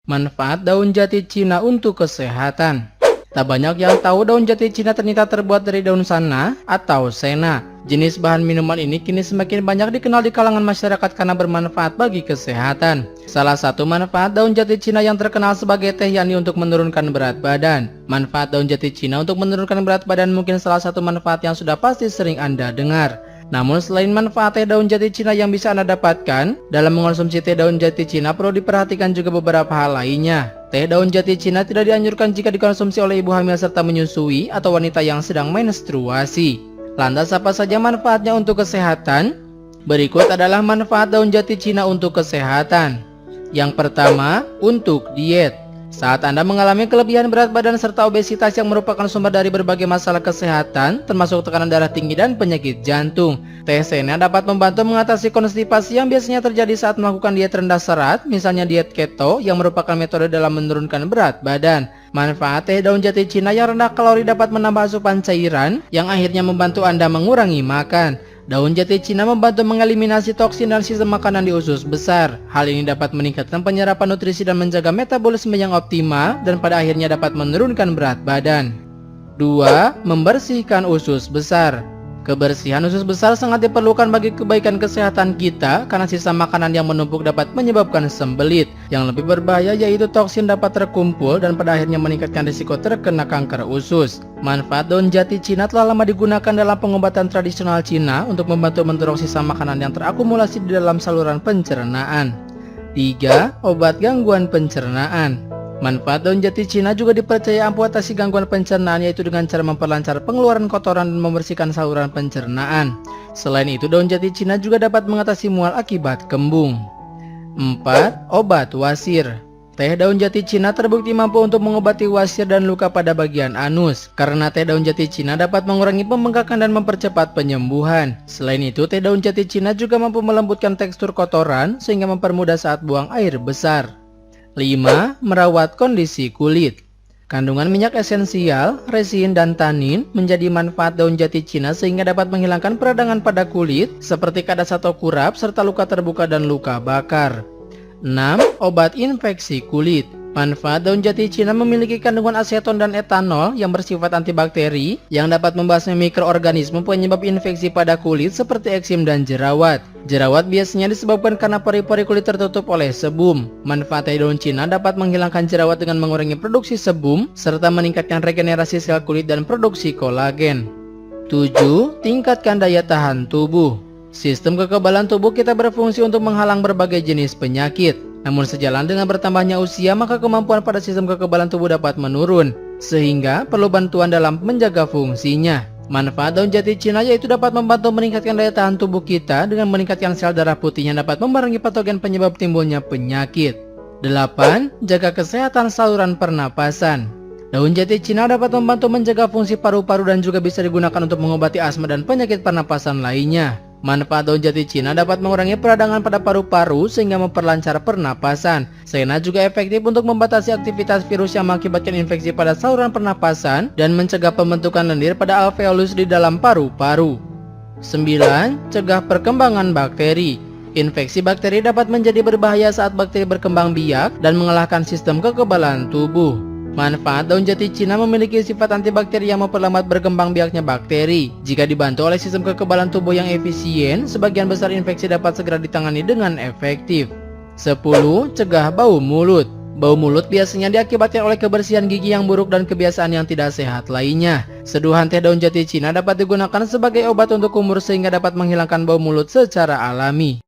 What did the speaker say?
Manfaat daun jati Cina untuk kesehatan. Tak banyak yang tahu daun jati Cina ternyata terbuat dari daun sana atau sena. Jenis bahan minuman ini kini semakin banyak dikenal di kalangan masyarakat karena bermanfaat bagi kesehatan. Salah satu manfaat daun jati Cina yang terkenal sebagai teh yakni untuk menurunkan berat badan. Manfaat daun jati Cina untuk menurunkan berat badan mungkin salah satu manfaat yang sudah pasti sering Anda dengar. Namun selain manfaat teh daun jati Cina yang bisa Anda dapatkan, dalam mengonsumsi teh daun jati Cina perlu diperhatikan juga beberapa hal lainnya. Teh daun jati Cina tidak dianjurkan jika dikonsumsi oleh ibu hamil serta menyusui atau wanita yang sedang menstruasi. Lantas apa saja manfaatnya untuk kesehatan? Berikut adalah manfaat daun jati Cina untuk kesehatan. Yang pertama, untuk diet. Saat Anda mengalami kelebihan berat badan serta obesitas yang merupakan sumber dari berbagai masalah kesehatan, termasuk tekanan darah tinggi dan penyakit jantung, teh sena dapat membantu mengatasi konstipasi yang biasanya terjadi saat melakukan diet rendah serat, misalnya diet keto yang merupakan metode dalam menurunkan berat badan. Manfaat teh daun jati Cina yang rendah kalori dapat menambah asupan cairan yang akhirnya membantu Anda mengurangi makan. Daun jati Cina membantu mengeliminasi toksin dan sistem makanan di usus besar. Hal ini dapat meningkatkan penyerapan nutrisi dan menjaga metabolisme yang optimal dan pada akhirnya dapat menurunkan berat badan. 2. Membersihkan usus besar. Kebersihan usus besar sangat diperlukan bagi kebaikan kesehatan kita karena sisa makanan yang menumpuk dapat menyebabkan sembelit. Yang lebih berbahaya yaitu toksin dapat terkumpul dan pada akhirnya meningkatkan risiko terkena kanker usus. Manfaat daun jati Cina telah lama digunakan dalam pengobatan tradisional Cina untuk membantu mendorong sisa makanan yang terakumulasi di dalam saluran pencernaan. 3. Obat gangguan pencernaan. Manfaat daun jati Cina juga dipercaya ampuh atasi gangguan pencernaan, yaitu dengan cara memperlancar pengeluaran kotoran dan membersihkan saluran pencernaan. Selain itu, daun jati Cina juga dapat mengatasi mual akibat kembung. 4. Obat wasir. Teh daun jati Cina terbukti mampu untuk mengobati wasir dan luka pada bagian anus. Karena teh daun jati Cina dapat mengurangi pembengkakan dan mempercepat penyembuhan. Selain itu, teh daun jati Cina juga mampu melembutkan tekstur kotoran sehingga mempermudah saat buang air besar. 5. Merawat kondisi kulit. Kandungan minyak esensial, resin, dan tanin menjadi manfaat daun jati Cina sehingga dapat menghilangkan peradangan pada kulit seperti kadas atau kurap serta luka terbuka dan luka bakar. 6. Obat infeksi kulit. Manfaat daun jati Cina memiliki kandungan aseton dan etanol yang bersifat antibakteri yang dapat membasmi mikroorganisme penyebab infeksi pada kulit seperti eksim dan jerawat. Jerawat biasanya disebabkan karena pori-pori kulit tertutup oleh sebum. Manfaat teh daun Cina dapat menghilangkan jerawat dengan mengurangi produksi sebum serta meningkatkan regenerasi sel kulit dan produksi kolagen. 7. Tingkatkan daya tahan tubuh. Sistem kekebalan tubuh kita berfungsi untuk menghalang berbagai jenis penyakit. Namun sejalan dengan bertambahnya usia, maka kemampuan pada sistem kekebalan tubuh dapat menurun, sehingga perlu bantuan dalam menjaga fungsinya. Manfaat daun jati Cina yaitu dapat membantu meningkatkan daya tahan tubuh kita dengan meningkatkan sel darah putih yang dapat membarengi patogen penyebab timbulnya penyakit. 8. Jaga kesehatan saluran pernapasan. Daun jati Cina dapat membantu menjaga fungsi paru-paru dan juga bisa digunakan untuk mengobati asma dan penyakit pernapasan lainnya. Manfaat daun jati Cina dapat mengurangi peradangan pada paru-paru sehingga memperlancar pernapasan. Sena juga efektif untuk membatasi aktivitas virus yang mengakibatkan infeksi pada saluran pernapasan dan mencegah pembentukan lendir pada alveolus di dalam paru-paru. 9. Cegah perkembangan bakteri. Infeksi bakteri dapat menjadi berbahaya saat bakteri berkembang biak dan mengalahkan sistem kekebalan tubuh. Manfaat daun jati Cina memiliki sifat antibakteri yang memperlambat berkembang biaknya bakteri. Jika dibantu oleh sistem kekebalan tubuh yang efisien, sebagian besar infeksi dapat segera ditangani dengan efektif. 10. Cegah bau mulut. Bau mulut biasanya diakibatkan oleh kebersihan gigi yang buruk dan kebiasaan yang tidak sehat lainnya. Seduhan teh daun jati Cina dapat digunakan sebagai obat untuk kumur sehingga dapat menghilangkan bau mulut secara alami.